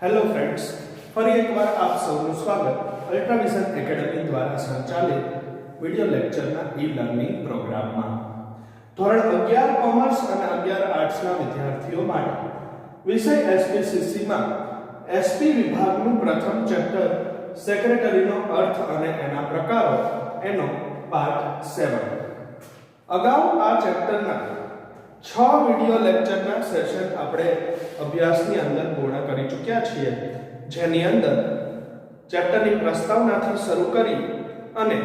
Hello friends, ફરી એકવાર આપ સૌનું સ્વાગત અલ્ટ્રાવિઝન એકેડમી દ્વારા સંચાલિત વિડિયો લેક્ચરના ઈ-લર્નિંગ પ્રોગ્રામમાં. ધોરણ 11 કોમર્સ અને 11 આર્ટ્સના વિદ્યાર્થીઓ માટે વિષય એસપીસીસી માં એસપી વિભાગનું પ્રથમ ચેપ્ટર સેક્રેટરીનો અર્થ અને એના પ્રકારો એનો પાર્ટ 7. અગાઉ આ ચેપ્ટરના 6 વિડિયો લેક્ચરના સેશન આપણે અભ્યાસની અંદર પૂર્ણ કરી ચૂક્યા છીએ, જેની અંદર ચેપ્ટરની પ્રસ્તાવનાથી શરૂ કરી અને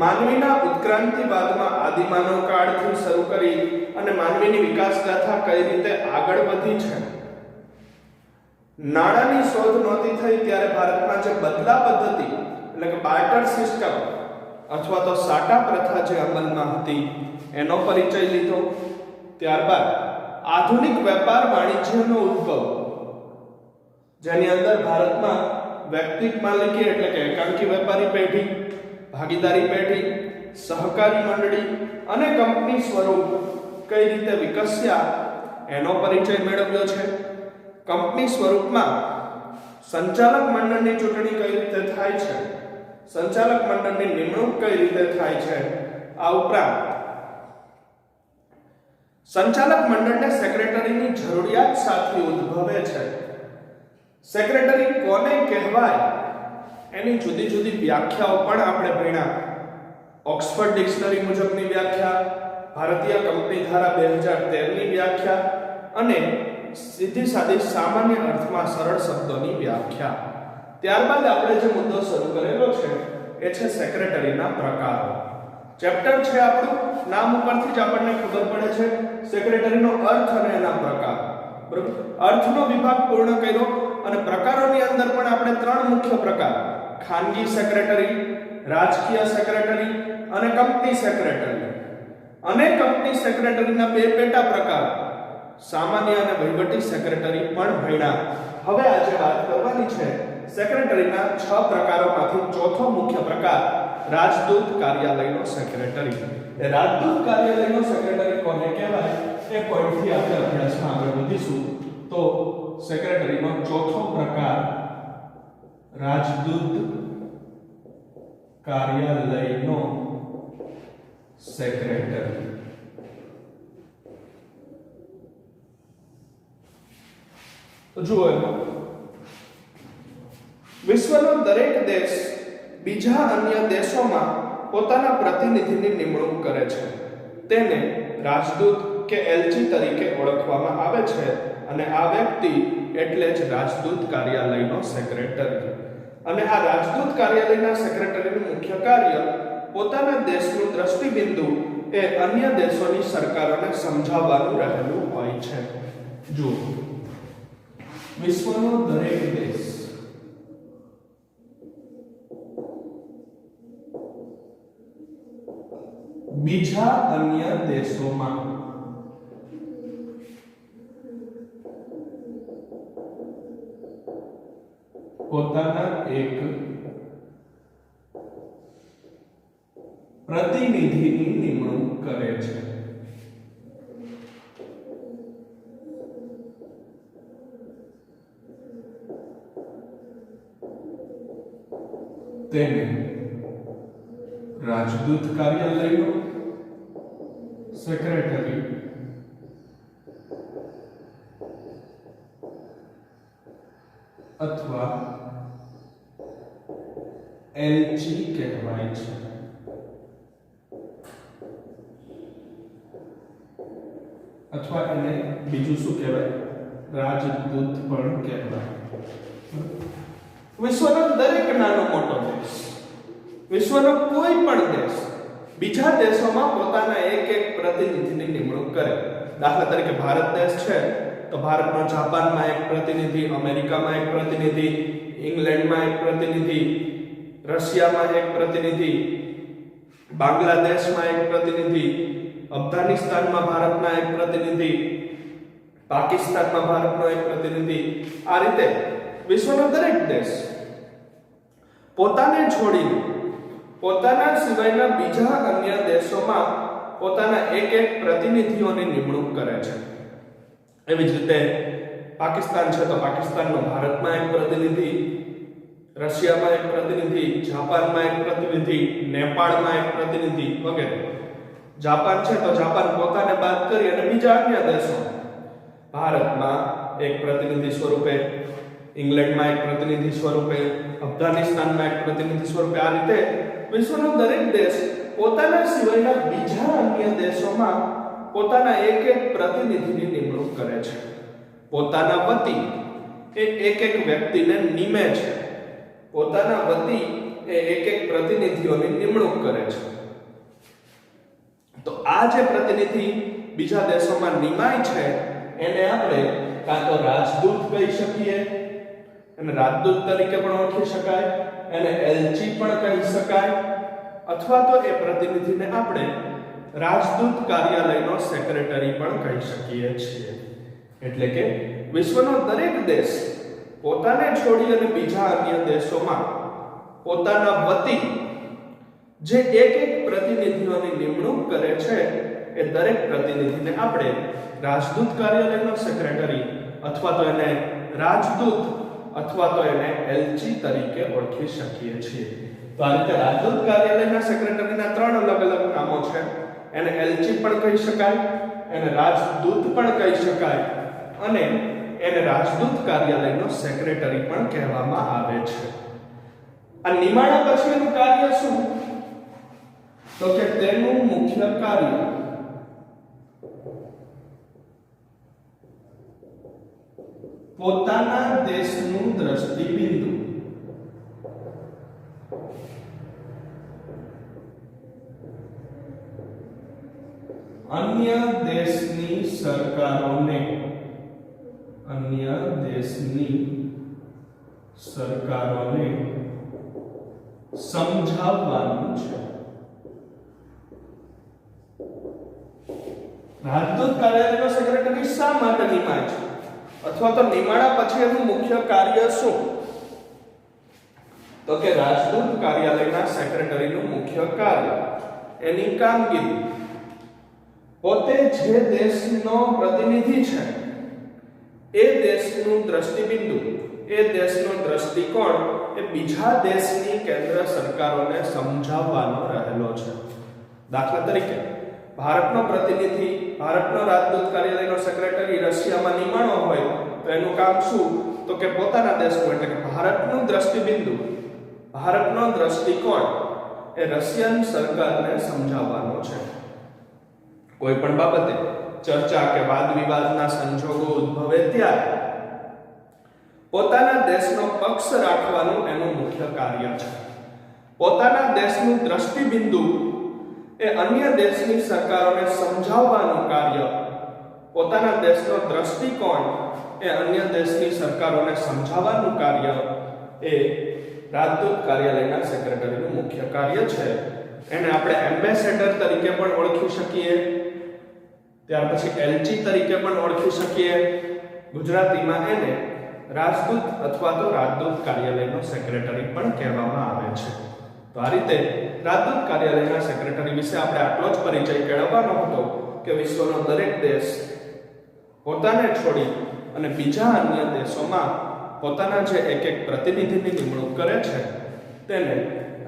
માનવીના ઉત્ક્રાંતિવાદમાં આદિમાનવ કાળથી શરૂ કરી અને માનવીની વિકાસ ગાથા કઈ રીતે આગળ વધી છે, નાણાંની શોધ નહોતી થઈ ત્યારે ભારતમાં જે બદલા પદ્ધતિ એટલે કે બાર્ટર સિસ્ટમ અથવા તો સાટા પ્રથા જે અમલમાં હતી એનો પરિચય લીધો. ત્યારબાદ આધુનિક વેપાર વાણિજ્યનો ઉદ્ભવ, જેની અંદર ભારતમાં વ્યક્તિગત માલિકી એટલે કે એકાંકી વેપારી પેઢી, ભાગીદારી પેઢી, સહકારી મંડળી અને કંપની સ્વરૂપ કઈ રીતે વિકસ્યા એનો પરિચય મેળવ્યો છે. કંપની સ્વરૂપમાં સંચાલક મંડળની ચૂંટણી કઈ રીતે થાય છે, સંચાલક મંડળની નિમણૂક કઈ રીતે થાય છે, આ ઉપરાંત સંચાલક મંડળને સેક્રેટરીની જરૂરિયાત સાથે ઉદ્ભવે છે, સેક્રેટરી કોને કહેવાય એની જુદી જુદી વ્યાખ્યાઓ પણ આપણે ભણ્યા. ઓક્સફર્ડ ડિક્શનરી મુજબની વ્યાખ્યા, ભારતીય કંપની ધારા 2013 ની વ્યાખ્યા અને સીધી સાદી સામાન્ય અર્થમાં સરળ શબ્દોની વ્યાખ્યા. ત્યારબાદ આપણે જે મુદ્દો શરૂ કરેલો છે એ છે સેક્રેટરીના પ્રકારો. ચેપ્ટર છે આપણું, નામ ઉપરથી જ આપણને ખબર પડે છે સેક્રેટરીનો અર્થ અને એના પ્રકાર. બરાબર, અર્થનો વિભાગ પૂર્ણ કર્યો અને પ્રકારોની અંદર પણ આપણે 3 મુખ્ય પ્રકાર, ખાનગી સેક્રેટરી, રાજકીય સેક્રેટરી અને કંપની સેક્રેટરી અને કંપની સેક્રેટરીના 2 પેટા પ્રકાર, સામાન્ય અને વહીવટી સેક્રેટરી પણ ભણ્યા. હવે આજે વાત કરવાની છે સેક્રેટરીના 6 પ્રકારોમાંથી ચોથો મુખ્ય પ્રકાર, રાજદૂત કાર્યાલયનો સેક્રેટરી. એ રાજદૂત કાર્યાલયનો સેક્રેટરી કોને કહેવાય એ પોઈન્ટથી આપણે અભ્યાસમાં આગળ વધીશું. તો સેક્રેટરીનો ચોથો પ્રકાર રાજદૂત કાર્યાલયનો સેક્રેટરી. તો જુઓ, વિશ્વનો દરેક દેશ બીજા અન્ય દેશોમાં પોતાના પ્રતિનિધિની નિમણૂક કરે છે. તેને રાજદૂત કે એલચી તરીકે ઓળખવામાં આવે છે અને આ વ્યક્તિ એટલે જ રાજદૂત કાર્યાલયનો સેક્રેટરી. અને આ રાજદૂત કાર્યાલયના સેક્રેટરીનું મુખ્ય કાર્ય પોતાના દેશનું દ્રષ્ટિબિંદુ એ અન્ય દેશોની સરકારોને સમજાવવાનું રહેલું હોય છે. જુઓ, વિશ્વનો દરેક દેશ બીજા અન્ય દેશોમાં પોતાના એક પ્રતિનિધિની નિમણૂક કરે છે. તેને રાજદૂત કાર્યાલયનો સેક્રેટરી અથવા એલચી કહેવાય છે. અથવા એને બીજું શું કહેવાય, રાજદૂત પણ કહેવાય. વિશ્વનો દરેક નાનો મોટો દેશ, વિશ્વનો કોઈ પણ દેશ બીજા દેશોમાં પોતાના એક પ્રતિનિધિની નિમણૂક કરે. દાખલા તરીકે ભારત દેશ છે તો ભારતનો જાપાનમાં એક પ્રતિનિધિ, અમેરિકામાં એક પ્રતિનિધિ, ઇંગ્લેન્ડમાં એક પ્રતિનિધિ, રશિયામાં એક પ્રતિનિધિ, બાંગ્લાદેશમાં એક પ્રતિનિધિ, અફઘાનિસ્તાનમાં ભારતના એક પ્રતિનિધિ, પાકિસ્તાનમાં ભારતનો એક પ્રતિનિધિ. આ રીતે વિશ્વનો દરેક દેશ પોતાને છોડીને પોતાના સિવાયના બીજા અન્ય દેશોમાં પોતાના એક પ્રતિનિધિઓની નિમણૂક કરે છે. એવી જ રીતે પાકિસ્તાન છે તો પાકિસ્તાનનો ભારતમાં એક પ્રતિનિધિ, રશિયામાં એક પ્રતિનિધિ, જાપાનમાં એક પ્રતિનિધિ, નેપાળમાં એક પ્રતિનિધિ વગેરે. જાપાન છે તો જાપાન પોતાને બાદ કરી અને બીજા અન્ય દેશો, ભારતમાં એક પ્રતિનિધિ સ્વરૂપે, ઇંગ્લેન્ડમાં એક પ્રતિનિધિ સ્વરૂપે, અફઘાનિસ્તાનમાં એક પ્રતિનિધિ સ્વરૂપે, આ રીતે વિશ્વનો દરેક દેશ પોતાના સિવાયના બીજા અન્ય દેશોમાં પોતાના એક પ્રતિનિધિની નિમણૂક કરે છે. પોતાના વતી એ એક વ્યક્તિને નિમે છે. પોતાના વતી એ એક પ્રતિનિધિઓની નિમણૂક કરે છે. તો આ જે પ્રતિનિધિ બીજા દેશોમાં નિમાય છે એને આપણે કાં તો રાજદૂત કહી શકીએ, અને રાજદૂત તરીકે પણ ઓળખી શકાય, એને એલચી પણ કહી શકાય, અથવા તો એ પ્રતિનિધિને આપણે રાજદૂત કાર્યાલયનો સેક્રેટરી પણ કહી શકીએ છીએ. એટલે કે વિશ્વનો દરેક દેશ પોતાને છોડી અને બીજા અન્ય દેશોમાં પોતાના વતી જે એક પ્રતિનિધિઓની નિમણૂક કરે છે એ દરેક પ્રતિનિધિને આપણે રાજદૂત કાર્યાલયનો સેક્રેટરી અથવા તો એને રાજદૂત અથવા તો એને એલચી તરીકે ઓળખી શકીએ છીએ. તો આ રીતે રાજદૂત કાર્યાલયના સેક્રેટરીના 3 અલગ અલગ નામો છે. એને એલચી પણ કહી શકાય, એને રાજદૂત પણ કહી શકાય, અને એને રાજદૂત કાર્યાલયનો સેક્રેટરી પણ કહેવામાં આવે છે. આ નિમાણા પછીનું કાર્ય શું? તો કે તેનું મુખ્ય કાર્ય પોતાના દેશનું દ્રષ્ટિબિંદુ અન્ય દેશની સરકારોને સમજાવવાનું છે. રાજદૂત કાર્યાલયનો સેક્રેટરી શા માટે નિમાય છે, અથવા તો નિમાણા પછી એનું મુખ્ય કાર્ય શું? તો કે રાજદૂત કાર્યાલયના સેક્રેટરીનું મુખ્ય કાર્ય, એની કામગીરી, પોતે જે દેશનો પ્રતિનિધિ છે એ દેશનું દ્રષ્ટિબિંદુ, એ દેશનો દ્રષ્ટિકોણ એ બીજા દેશની કેન્દ્ર સરકારોને સમજાવવાનો રહેલો છે. દાખલા તરીકે ભારતનો પ્રતિનિધિ, ભારતનો રાજદૂત કાર્યાલયનો સેક્રેટરી રશિયામાં નિમાણો હોય તો એનું કામ શું? તો કે પોતાના દેશનું એટલે કે ભારતનું દ્રષ્ટિબિંદુ, ભારતનો દ્રષ્ટિકોણ એ રશિયન સરકારને સમજાવવાનો છે. કોઈ પણ બાબતે ચર્ચા કે વાદ વિવાદના સંજોગો ઉદ્ભવે ત્યારે પોતાના દેશનો પક્ષ રાખવાનું એનું મુખ્ય કાર્ય છે. પોતાના દેશનું દ્રષ્ટિબિંદુ એ અન્ય દેશની સરકારોને સમજાવવાનું કાર્ય, પોતાના દેશનો દ્રષ્ટિકોણ એ અન્ય દેશની સરકારોને સમજાવવાનું કાર્ય એ રાજદૂત કાર્યાલયના સેક્રેટરીનું મુખ્ય કાર્ય છે. એને આપણે એમ્બેસેડર તરીકે પણ ઓળખી શકીએ, ત્યાર પછી એલચી તરીકે પણ ઓળખી શકીએ. ગુજરાતીમાં એને રાજદૂત અથવા તો રાજદૂત કાર્યાલયનો સેક્રેટરી પણ કહેવામાં આવે છે. તો આ રીતે રાજદૂત કાર્યાલયના સેક્રેટરી વિશે આપણે આટલો જ પરિચય કેળવવાનો હતો કે વિશ્વનો દરેક દેશ પોતાને છોડી અને બીજા અન્ય દેશોમાં પોતાના જે એક પ્રતિનિધિની નિમણૂક કરે છે તેને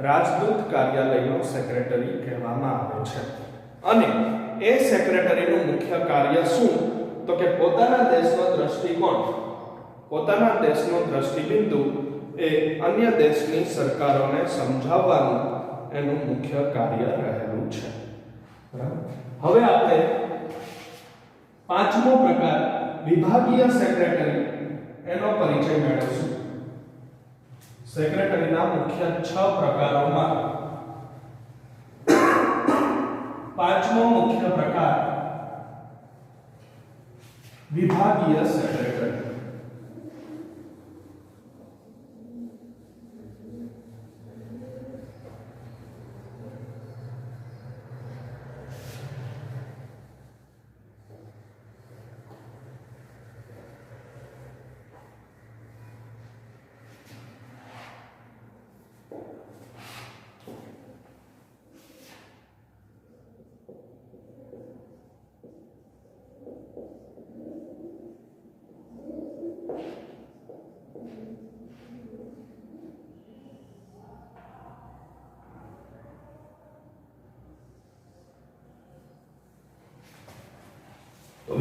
રાજદૂત કાર્યાલયનો સેક્રેટરી કહેવામાં આવે છે. અને એ સેક્રેટરીનું મુખ્ય કાર્ય શું? તો કે પોતાના દેશનો દ્રષ્ટિકોણ, પોતાના દેશનો દ્રષ્ટિબિંદુ એ અન્ય દેશની સરકારોને સમજાવવાનું એનું મુખ્ય કાર્ય રહેલું છે. હવે આપણે પાંચમો પ્રકાર વિભાગીય સેક્રેટરી એનો પરિચય મેળવીશું. સેક્રેટરીના મુખ્ય 6 પ્રકારોમાં પાંચમો મુખ્ય પ્રકાર વિભાગીય સેક્રેટરી.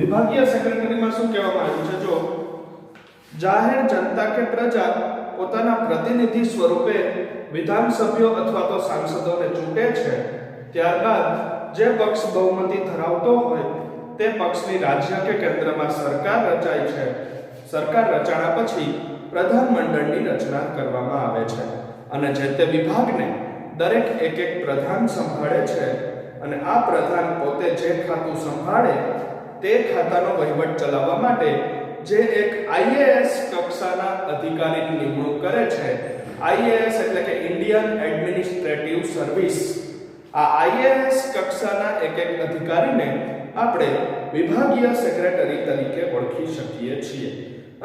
વિભાગીય સેક્રેટરીમાં શું કહેવામાં આવ્યું છે? જો જાહેર જનતા કે પ્રજા પોતાના પ્રતિનિધિ સ્વરૂપે વિધાનસભ્યો અથવા તો સાંસદોને ચૂંટે છે, ત્યારબાદ જે પક્ષ બહુમતી ધરાવતો હોય તે પક્ષની રાજ્ય કે કેન્દ્રમાં સરકાર રચાય છે. સરકાર રચાણા પછી પ્રધાનમંડળની રચના કરવામાં આવે છે અને જે તે વિભાગને દરેક એક પ્રધાન સંભાળે છે અને આ પ્રધાન પોતે જે ખાતું સંભાળે તે ખાતાનો વહીવટ ચલાવવા માટે જે એક આઈએએસ કક્ષાના અધિકારીની નિમણૂક કરે છે. આઈએએસ એટલે કે ઇન્ડિયન એડમિનિસ્ટ્રેટિવ સર્વિસ. આ આઈએએસ કક્ષાના એક અધિકારીને આપણે વિભાગીય સેક્રેટરી તરીકે ઓળખી શકીએ છીએ.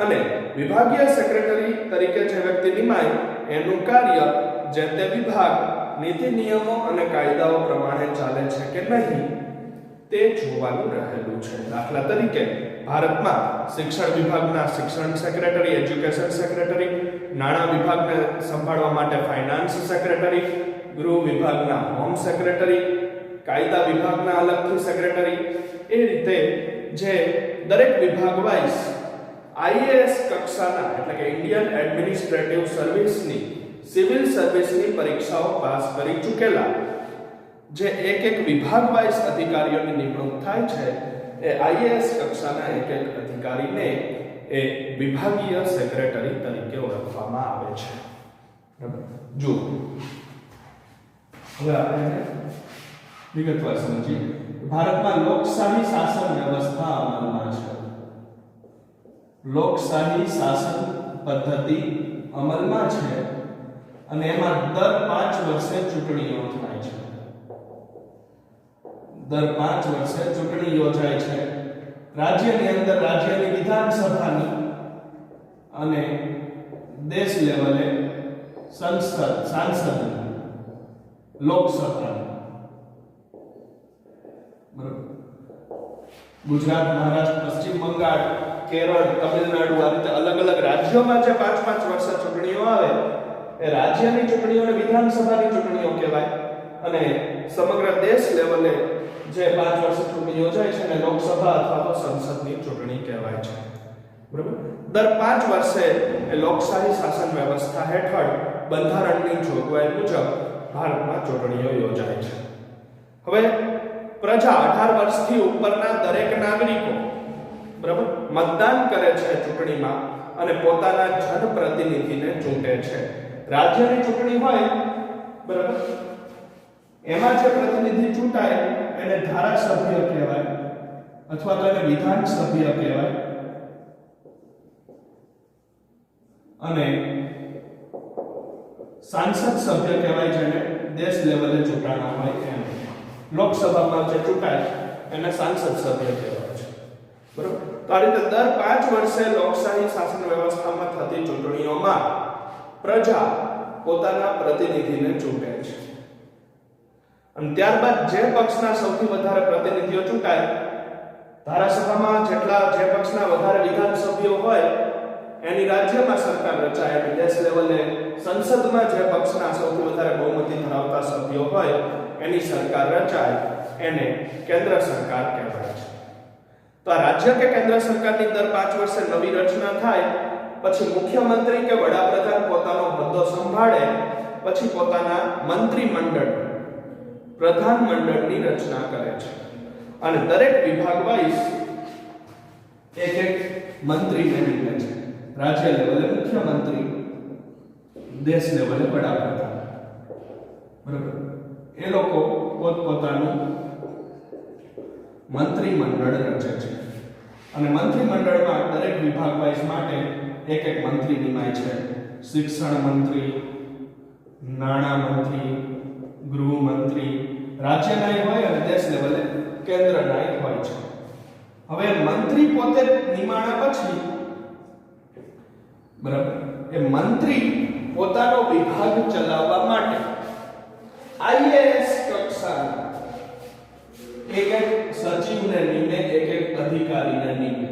અને વિભાગીય સેક્રેટરી તરીકે જે વ્યક્તિ નિમાય એનું કાર્ય જે તે વિભાગ નીતિ નિયમો અને કાયદાઓ પ્રમાણે ચાલે છે કે નહીં તે જોવાનું રહેલું છે. દાખલા તરીકે ભારતમાં શિક્ષણ વિભાગના શિક્ષણ સેક્રેટરી, એજ્યુકેશન સેક્રેટરી, નાણાં વિભાગને સંભાળવા માટે ફાઇનાન્સ સેક્રેટરી, ગૃહ વિભાગના હોમ સેક્રેટરી, કાયદા વિભાગના અલગથી સેક્રેટરી. એ રીતે જે દરેક વિભાગ વાઇઝ આઈએએસ કક્ષાના એટલે કે ઇન્ડિયન એડમિનિસ્ટ્રેટિવ સર્વિસની સિવિલ સર્વિસની પરીક્ષાઓ પાસ કરી ચૂકેલા જે એક વિભાગ વાઇઝ અધિકારીઓની નિમણૂક થાય છે એ આઈએએસ કક્ષાના એક અધિકારીને એ વિભાગીય સેક્રેટરી તરીકે ઓળખવામાં આવે છે. જો હવે આપણે વિગતવાર સમજીએ. ભારતમાં લોકશાહી શાસન વ્યવસ્થા અમલમાં છે. લોકશાહી શાસન પદ્ધતિ અમલમાં છે અને એમાં દર 5 વર્ષે ચૂંટણીઓ થાય છે. દર 5 વર્ષે ચૂંટણી યોજાય છે. રાજ્યની અંદર રાજ્યની વિધાનસભાની અને દેશ લેવલે સાંસદ લોકસભા. બરાબર. ગુજરાત, મહારાષ્ટ્ર, પશ્ચિમ બંગાળ, કેરળ, તમિલનાડુ આ રીતે અલગ અલગ રાજ્યોમાં જે 5-5 વર્ષે ચૂંટણીઓ આવે એ રાજ્યની ચૂંટણીઓને વિધાનસભાની ચૂંટણીઓ કહેવાય અને સમગ્ર દેશ લેવલે જે 5 વર્ષે ચૂંટણી યોજાય છે ને લોકસભા અથવા તો સંસદની ચૂંટણી કહેવાય છે. બરાબર. દર 5 વર્ષે એ લોકશાહી શાસન વ્યવસ્થા હેઠળ બંધારણની જોગવાઈ મુજબ ભારતમાં ચૂંટણીઓ યોજાય છે. હવે પ્રજા 18 વર્ષથી ઉપરના દરેક નાગરિકો બરાબર મતદાન કરે છે ચૂંટણીમાં અને પોતાના જનપ્રતિનિધિને ચૂંટે છે. રાજ્યની ચૂંટણી હોય બરાબર એમાં જે પ્રતિનિધિ ચૂંટાય એને ધારાસભ્ય કહેવાય અથવા તો એને વિધાનસભ્ય કહેવાય અને સાંસદ સભ્ય કહેવાય જેને દેશ લેવલે ચૂંટાણા હોય એમ. લોકસભામાં જે ચૂંટાય એને સાંસદ સભ્ય કહેવાય છે. બરાબર. તો આ રીતે દર 5 વર્ષે લોકશાહી શાસન વ્યવસ્થામાં થતી ચૂંટણીઓમાં પ્રજા પોતાના પ્રતિનિધિને ચૂંટે છે અને ત્યારબાદ જે પક્ષના સૌથી વધારે પ્રતિનિધિઓ ચૂંટાય, ધારાસભામાં જે પક્ષના વધારે વિધાનસભ્યો હોય એની રાજ્યમાં સરકાર રચાય અને દેશ લેવલે સંસદમાં જે પક્ષના સૌથી વધારે બહુમતી ધરાવતા સભ્યો હોય એની સરકાર રચાય એને કેન્દ્ર સરકાર કહેવાય છે. તો આ રાજ્ય કે કેન્દ્ર સરકારની દર 5 વર્ષે નવી રચના થાય પછી મુખ્યમંત્રી કે વડાપ્રધાન પોતાનો હોદ્દો સંભાળે પછી પોતાના મંત્રીમંડળ પ્રધાનમંડળની રચના કરે છે અને દરેક વિભાગ વાઇઝ એક મંત્રીને નિમે છે. રાજ્ય લેવલે મુખ્યમંત્રી, દેશ લેવલે વડાપ્રધાન. બરાબર. એ લોકો પોતપોતાનું મંત્રીમંડળ રચે છે અને મંત્રીમંડળમાં દરેક વિભાગ વાઇઝ માટે એક મંત્રી નિમાય છે. શિક્ષણ મંત્રી, નાણાં મંત્રી, ગૃહ મંત્રી, રાજ્યના હોય અને દેશ લેવલે કેન્દ્રના હોય છે. હવે મંત્રી પોતે નિમાણા પછી બરાબર એ મંત્રી પોતાનો વિભાગ ચલાવવા માટે આઈએએસ કક્ષાના એક સચિવને નિમે એક અધિકારીને નિમે.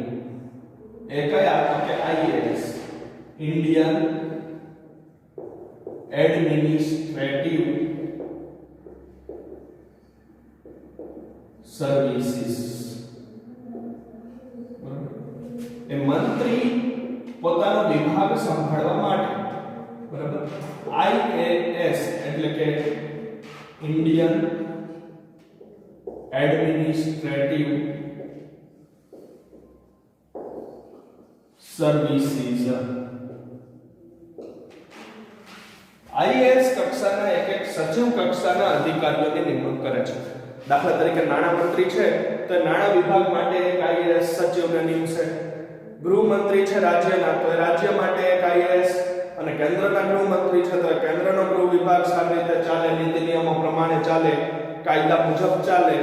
એ કયા તો કે આઈએએસ ઇન્ડિયન એડમિનિસ્ટ્રેટિવ સર્વિસીસ. પોતાનો વિભાગ સંભાળવા માટે, બરાબર, IAS એટલે કે ઇન્ડિયન એડમિનિસ્ટ્રેટિવ સર્વિસીસ, IAS કક્ષાના એક સચિવ કક્ષાના અધિકારીઓની નિમણૂક કરે છે. દાખલા તરીકે નાણામંત્રી છે તો નાણાં વિભાગ માટે એક IAS સચિવને નિમશે. ગૃહમંત્રી છે રાજ્યના તો રાજ્ય માટે એક IAS, અને કેન્દ્રના ગૃહમંત્રી છે તો કેન્દ્રનો ગૃહ વિભાગ સારી રીતે ચાલે, નીતિ નિયમો પ્રમાણે ચાલે, કાયદા મુજબ ચાલે,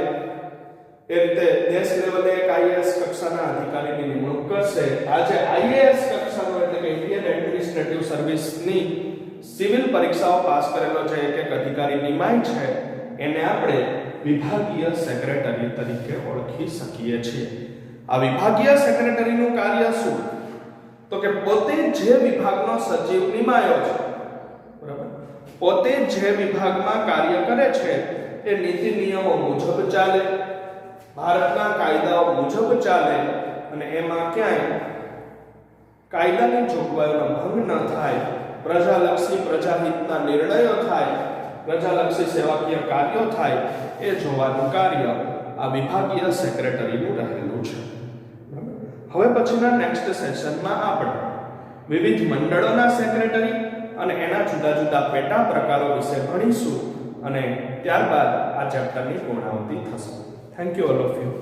એ રીતે દેશ લેવલે એક IAS કક્ષાના અધિકારીની નિમણૂક કરશે. આજે IAS કક્ષાનો એટલે કે ઇન્ડિયન એડમિનિસ્ટ્રેટિવ સર્વિસની સિવિલ પરીક્ષાઓ પાસ કરેલો જે એક અધિકારી નિમાય છે એને આપણે વિભાગીય સેક્રેટરી તરીકે ઓળખી શકીએ છીએ. આ વિભાગીય સેક્રેટરીનું કાર્ય શું? તો કે પોતે જે વિભાગનો સચિવ નિમાયો છે, બરાબર, પોતે જે વિભાગમાં કાર્ય કરે છે એ નીતિ નિયમો મુજબ ચાલે, ભારતના કાયદાઓ મુજબ ચાલે, અને એમાં ક્યાંય કાયદાની જોગવાઈનો ભંગ ન થાય, પ્રજાલક્ષી પ્રજાહિતના નિર્ણયો થાય, પ્રજાલક્ષી સેવાકીય કાર્યો થાય, એ જોવાનું કાર્ય આ વિભાગીય સેક્રેટરીનું રહેલું છે. હવે પછીના નેક્સ્ટ સેશનમાં આપણે વિવિધ મંડળોના સેક્રેટરી અને એના જુદા જુદા પેટા પ્રકારો વિશે ભણીશું, અને ત્યારબાદ આ ચેપ્ટરની પૂર્ણાવતિ થશે. Thank you all of you.